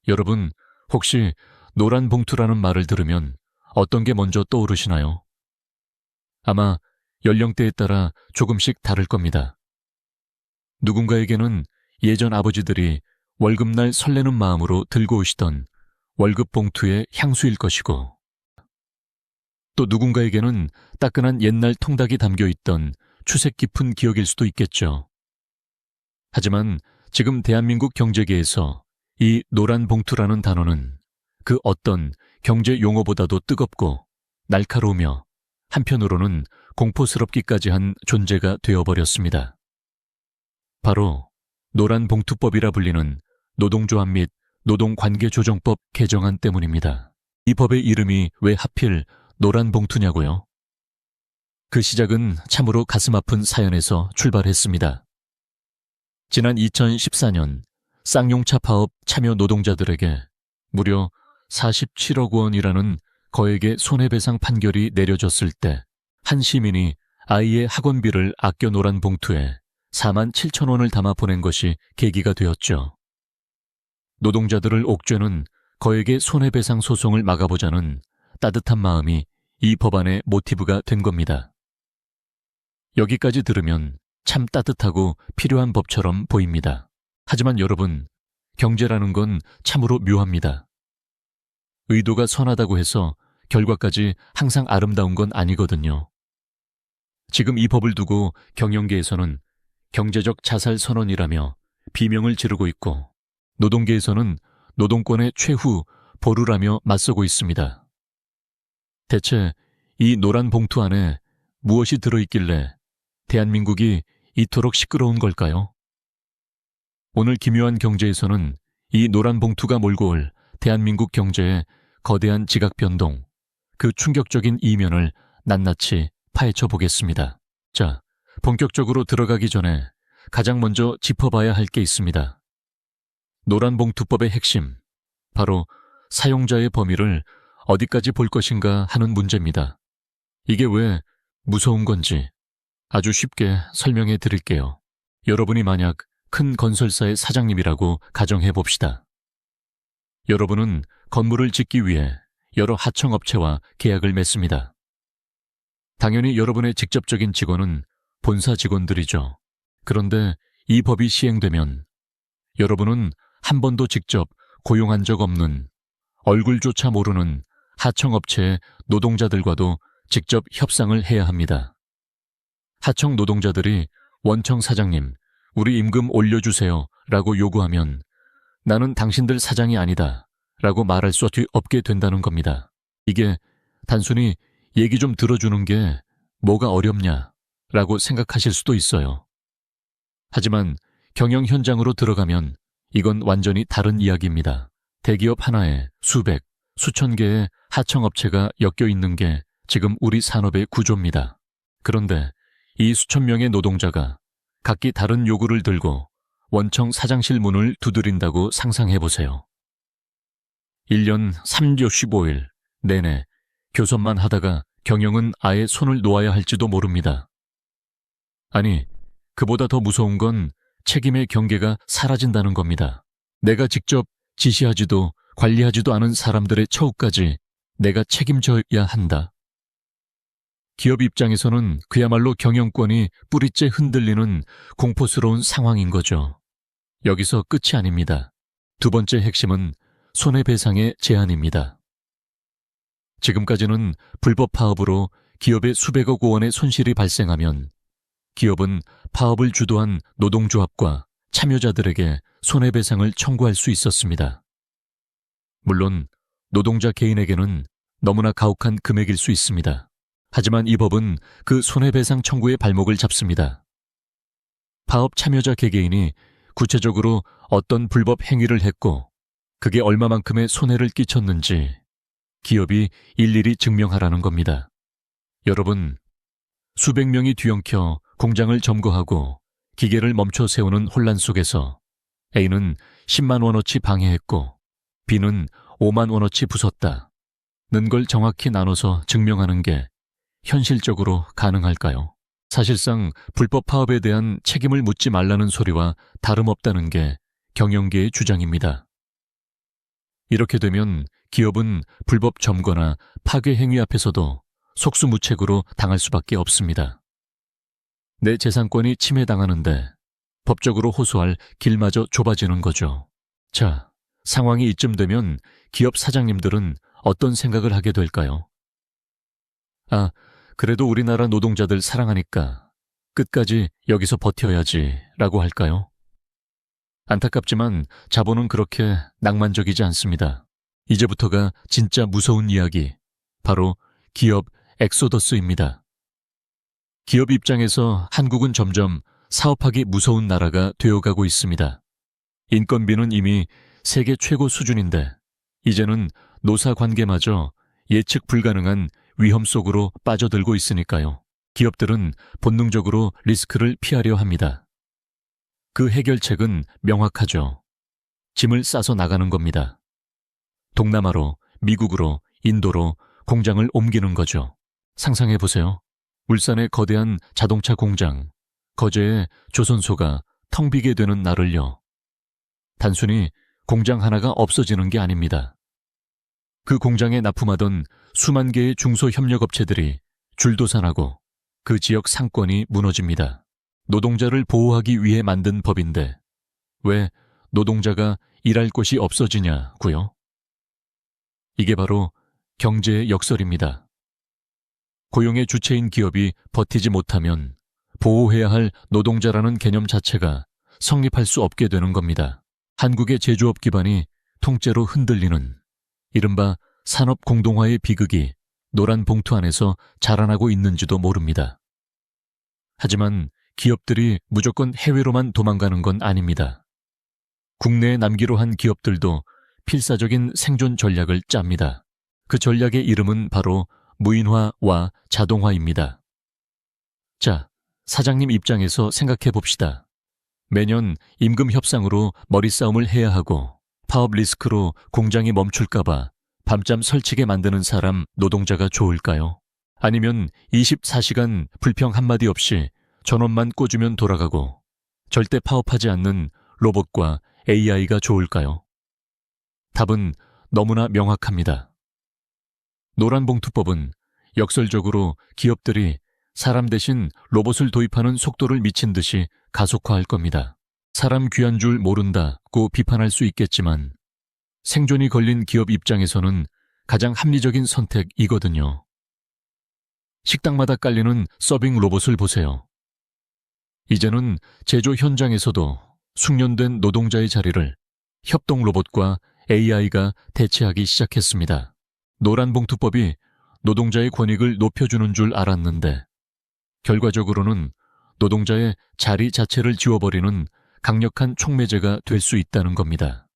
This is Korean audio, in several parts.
여러분, 혹시 노란 봉투라는 말을 들으면 어떤 게 먼저 떠오르시나요? 아마 연령대에 따라 조금씩 다를 겁니다. 누군가에게는 예전 아버지들이 월급날 설레는 마음으로 들고 오시던 월급 봉투의 향수일 것이고, 또 누군가에게는 따끈한 옛날 통닭이 담겨 있던 추색 깊은 기억일 수도 있겠죠. 하지만 지금 대한민국 경제계에서 이 노란 봉투라는 단어는 그 어떤 경제 용어보다도 뜨겁고 날카로우며 한편으로는 공포스럽기까지 한 존재가 되어버렸습니다. 바로 노란 봉투법이라 불리는 노동조합 및 노동관계조정법 개정안 때문입니다. 이 법의 이름이 왜 하필 노란 봉투냐고요? 그 시작은 참으로 가슴 아픈 사연에서 출발했습니다. 지난 2014년 쌍용차 파업 참여 노동자들에게 무려 47억 원이라는 거액의 손해배상 판결이 내려졌을 때 한 시민이 아이의 학원비를 아껴 노란 봉투에 4만 7천 원을 담아 보낸 것이 계기가 되었죠. 노동자들을 옥죄는 거액의 손해배상 소송을 막아보자는 따뜻한 마음이 이 법안의 모티브가 된 겁니다. 여기까지 들으면 참 따뜻하고 필요한 법처럼 보입니다. 하지만 여러분, 경제라는 건 참으로 묘합니다. 의도가 선하다고 해서 결과까지 항상 아름다운 건 아니거든요. 지금 이 법을 두고 경영계에서는 경제적 자살 선언이라며 비명을 지르고 있고, 노동계에서는 노동권의 최후 보루라며 맞서고 있습니다. 대체 이 노란 봉투 안에 무엇이 들어있길래 대한민국이 이토록 시끄러운 걸까요? 오늘 기묘한 경제에서는 이 노란 봉투가 몰고 올 대한민국 경제의 거대한 지각 변동, 그 충격적인 이면을 낱낱이 파헤쳐 보겠습니다. 자, 본격적으로 들어가기 전에 가장 먼저 짚어봐야 할 게 있습니다. 노란 봉투법의 핵심, 바로 사용자의 범위를 어디까지 볼 것인가 하는 문제입니다. 이게 왜 무서운 건지 아주 쉽게 설명해 드릴게요. 여러분이 만약 큰 건설사의 사장님이라고 가정해 봅시다. 여러분은 건물을 짓기 위해 여러 하청업체와 계약을 맺습니다. 당연히 여러분의 직접적인 직원은 본사 직원들이죠. 그런데 이 법이 시행되면 여러분은 한 번도 직접 고용한 적 없는, 얼굴조차 모르는 하청업체의 노동자들과도 직접 협상을 해야 합니다. 하청 노동자들이 원청 사장님, 우리 임금 올려주세요 라고 요구하면 나는 당신들 사장이 아니다 라고 말할 수 없게 된다는 겁니다. 이게 단순히 얘기 좀 들어주는 게 뭐가 어렵냐 라고 생각하실 수도 있어요. 하지만 경영 현장으로 들어가면 이건 완전히 다른 이야기입니다. 대기업 하나에 수백, 수천 개의 하청업체가 엮여 있는 게 지금 우리 산업의 구조입니다. 그런데 이 수천 명의 노동자가 각기 다른 요구를 들고 원청 사장실 문을 두드린다고 상상해보세요. 1년 365일 내내 교섭만 하다가 경영은 아예 손을 놓아야 할지도 모릅니다. 아니, 그보다 더 무서운 건 책임의 경계가 사라진다는 겁니다. 내가 직접 지시하지도 관리하지도 않은 사람들의 처우까지 내가 책임져야 한다. 기업 입장에서는 그야말로 경영권이 뿌리째 흔들리는 공포스러운 상황인 거죠. 여기서 끝이 아닙니다. 두 번째 핵심은 손해배상의 제한입니다. 지금까지는 불법 파업으로 기업의 수백억 원의 손실이 발생하면 기업은 파업을 주도한 노동조합과 참여자들에게 손해배상을 청구할 수 있었습니다. 물론 노동자 개인에게는 너무나 가혹한 금액일 수 있습니다. 하지만 이 법은 그 손해배상 청구의 발목을 잡습니다. 파업 참여자 개개인이 구체적으로 어떤 불법 행위를 했고 그게 얼마만큼의 손해를 끼쳤는지 기업이 일일이 증명하라는 겁니다. 여러분, 수백 명이 뒤엉켜 공장을 점거하고 기계를 멈춰 세우는 혼란 속에서 A는 10만 원어치 방해했고 B는 5만 원어치 부쉈다. 는 걸 정확히 나눠서 증명하는 게 현실적으로 가능할까요? 사실상 불법 파업에 대한 책임을 묻지 말라는 소리와 다름없다는 게 경영계의 주장입니다. 이렇게 되면 기업은 불법 점거나 파괴 행위 앞에서도 속수무책으로 당할 수밖에 없습니다. 내 재산권이 침해당하는데 법적으로 호소할 길마저 좁아지는 거죠. 자, 상황이 이쯤 되면 기업 사장님들은 어떤 생각을 하게 될까요? 아, 그래도 우리나라 노동자들 사랑하니까 끝까지 여기서 버텨야지 라고 할까요? 안타깝지만 자본은 그렇게 낭만적이지 않습니다. 이제부터가 진짜 무서운 이야기, 바로 기업 엑소더스입니다. 기업 입장에서 한국은 점점 사업하기 무서운 나라가 되어가고 있습니다. 인건비는 이미 세계 최고 수준인데 이제는 노사 관계마저 예측 불가능한 위험 속으로 빠져들고 있으니까요. 기업들은 본능적으로 리스크를 피하려 합니다. 그 해결책은 명확하죠. 짐을 싸서 나가는 겁니다. 동남아로, 미국으로, 인도로 공장을 옮기는 거죠. 상상해 보세요. 울산의 거대한 자동차 공장, 거제의 조선소가 텅 비게 되는 날을요. 단순히 공장 하나가 없어지는 게 아닙니다. 그 공장에 납품하던 수만 개의 중소협력업체들이 줄도산하고 그 지역 상권이 무너집니다. 노동자를 보호하기 위해 만든 법인데 왜 노동자가 일할 곳이 없어지냐고요? 이게 바로 경제의 역설입니다. 고용의 주체인 기업이 버티지 못하면 보호해야 할 노동자라는 개념 자체가 성립할 수 없게 되는 겁니다. 한국의 제조업 기반이 통째로 흔들리는 이른바 산업 공동화의 비극이 노란 봉투 안에서 자라나고 있는지도 모릅니다. 하지만 기업들이 무조건 해외로만 도망가는 건 아닙니다. 국내에 남기로 한 기업들도 필사적인 생존 전략을 짭니다. 그 전략의 이름은 바로 무인화와 자동화입니다. 자, 사장님 입장에서 생각해 봅시다. 매년 임금 협상으로 머리싸움을 해야 하고 파업 리스크로 공장이 멈출까봐 밤잠 설치게 만드는 사람 노동자가 좋을까요? 아니면 24시간 불평 한마디 없이 전원만 꽂으면 돌아가고 절대 파업하지 않는 로봇과 AI가 좋을까요? 답은 너무나 명확합니다. 노란봉투법은 역설적으로 기업들이 사람 대신 로봇을 도입하는 속도를 미친 듯이 가속화할 겁니다. 사람 귀한 줄 모른다고 비판할 수 있겠지만 생존이 걸린 기업 입장에서는 가장 합리적인 선택이거든요. 식당마다 깔리는 서빙 로봇을 보세요. 이제는 제조 현장에서도 숙련된 노동자의 자리를 협동 로봇과 AI가 대체하기 시작했습니다. 노란봉투법이 노동자의 권익을 높여주는 줄 알았는데 결과적으로는 노동자의 자리 자체를 지워버리는 강력한 촉매제가 될 수 있다는 겁니다.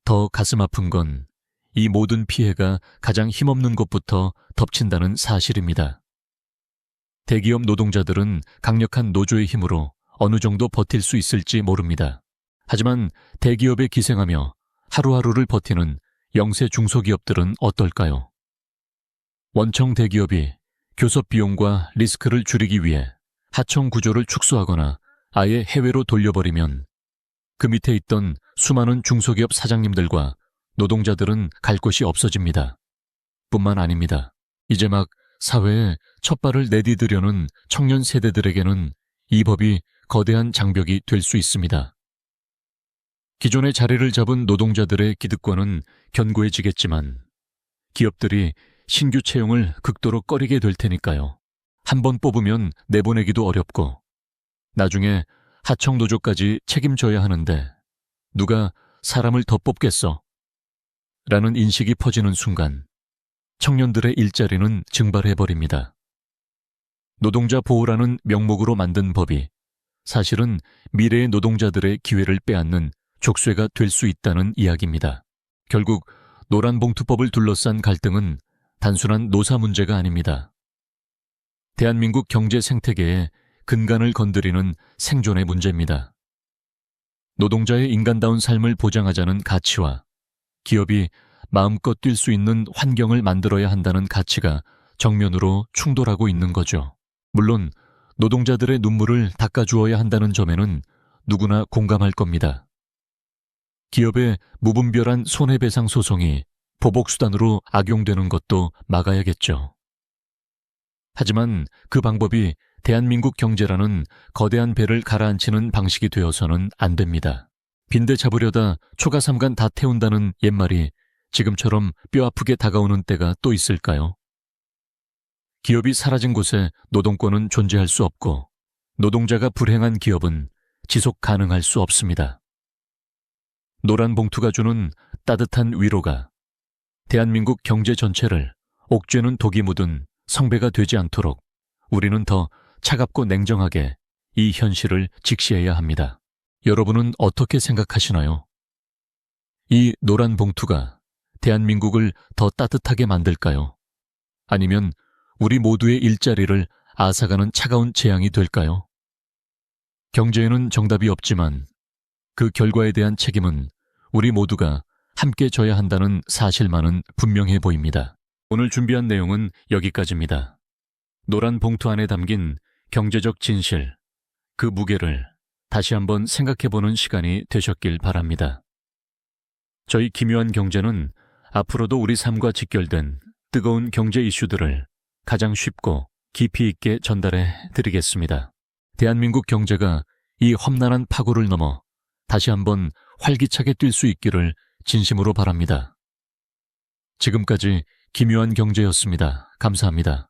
더 가슴 아픈 건 이 모든 피해가 가장 힘없는 곳부터 덮친다는 사실입니다. 대기업 노동자들은 강력한 노조의 힘으로 어느 정도 버틸 수 있을지 모릅니다. 하지만 대기업에 기생하며 하루하루를 버티는 영세 중소기업들은 어떨까요? 원청 대기업이 교섭 비용과 리스크를 줄이기 위해 하청 구조를 축소하거나 아예 해외로 돌려버리면 그 밑에 있던 수많은 중소기업 사장님들과 노동자들은 갈 곳이 없어집니다. 뿐만 아닙니다. 이제 막 사회에 첫 발을 내디디려는 청년 세대들에게는 이 법이 거대한 장벽이 될 수 있습니다. 기존의 자리를 잡은 노동자들의 기득권은 견고해지겠지만 기업들이 신규 채용을 극도로 꺼리게 될 테니까요. 한 번 뽑으면 내보내기도 어렵고 나중에 하청 노조까지 책임져야 하는데 누가 사람을 더 뽑겠어? 라는 인식이 퍼지는 순간 청년들의 일자리는 증발해버립니다. 노동자 보호라는 명목으로 만든 법이 사실은 미래의 노동자들의 기회를 빼앗는 족쇄가 될 수 있다는 이야기입니다. 결국 노란봉투법을 둘러싼 갈등은 단순한 노사 문제가 아닙니다. 대한민국 경제 생태계의 근간을 건드리는 생존의 문제입니다. 노동자의 인간다운 삶을 보장하자는 가치와 기업이 마음껏 뛸 수 있는 환경을 만들어야 한다는 가치가 정면으로 충돌하고 있는 거죠. 물론 노동자들의 눈물을 닦아주어야 한다는 점에는 누구나 공감할 겁니다. 기업의 무분별한 손해배상 소송이 보복수단으로 악용되는 것도 막아야겠죠. 하지만 그 방법이 대한민국 경제라는 거대한 배를 가라앉히는 방식이 되어서는 안 됩니다. 빈대 잡으려다 초가삼간 다 태운다는 옛말이 지금처럼 뼈아프게 다가오는 때가 또 있을까요? 기업이 사라진 곳에 노동권은 존재할 수 없고 노동자가 불행한 기업은 지속 가능할 수 없습니다. 노란 봉투가 주는 따뜻한 위로가 대한민국 경제 전체를 옥죄는 독이 묻은 성배가 되지 않도록 우리는 더 차갑고 냉정하게 이 현실을 직시해야 합니다. 여러분은 어떻게 생각하시나요? 이 노란 봉투가 대한민국을 더 따뜻하게 만들까요? 아니면 우리 모두의 일자리를 앗아가는 차가운 재앙이 될까요? 경제에는 정답이 없지만 그 결과에 대한 책임은 우리 모두가 함께 져야 한다는 사실만은 분명해 보입니다. 오늘 준비한 내용은 여기까지입니다. 노란 봉투 안에 담긴 경제적 진실, 그 무게를 다시 한번 생각해보는 시간이 되셨길 바랍니다. 저희 기묘한 경제는 앞으로도 우리 삶과 직결된 뜨거운 경제 이슈들을 가장 쉽고 깊이 있게 전달해 드리겠습니다. 대한민국 경제가 이 험난한 파고를 넘어 다시 한번 활기차게 뛸 수 있기를 진심으로 바랍니다. 지금까지 기묘한 경제였습니다. 감사합니다.